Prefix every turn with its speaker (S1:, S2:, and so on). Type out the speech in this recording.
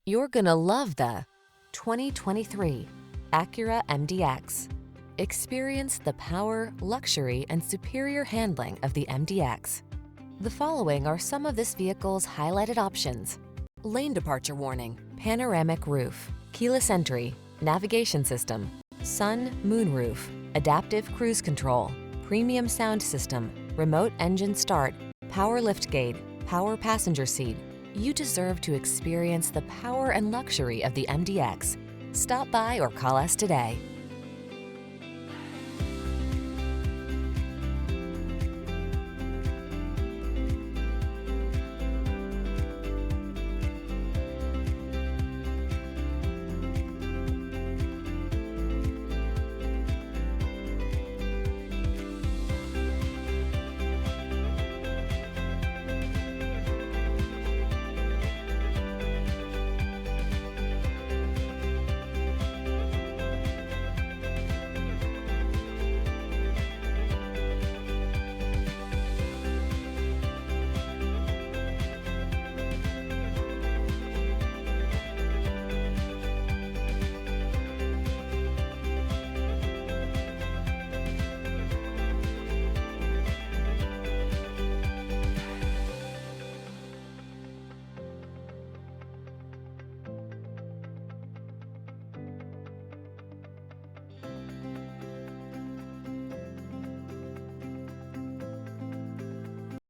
S1: You're gonna love the 2023 Acura MDX. Experience the power, luxury, and superior handling of the MDX. The following are some of this vehicle's highlighted options: lane departure warning, panoramic roof, keyless entry, navigation system, sun, moonroof, adaptive cruise control, premium sound system, remote engine start, power liftgate, power passenger seat. You deserve to experience the power and luxury of the MDX. Stop by or call us today.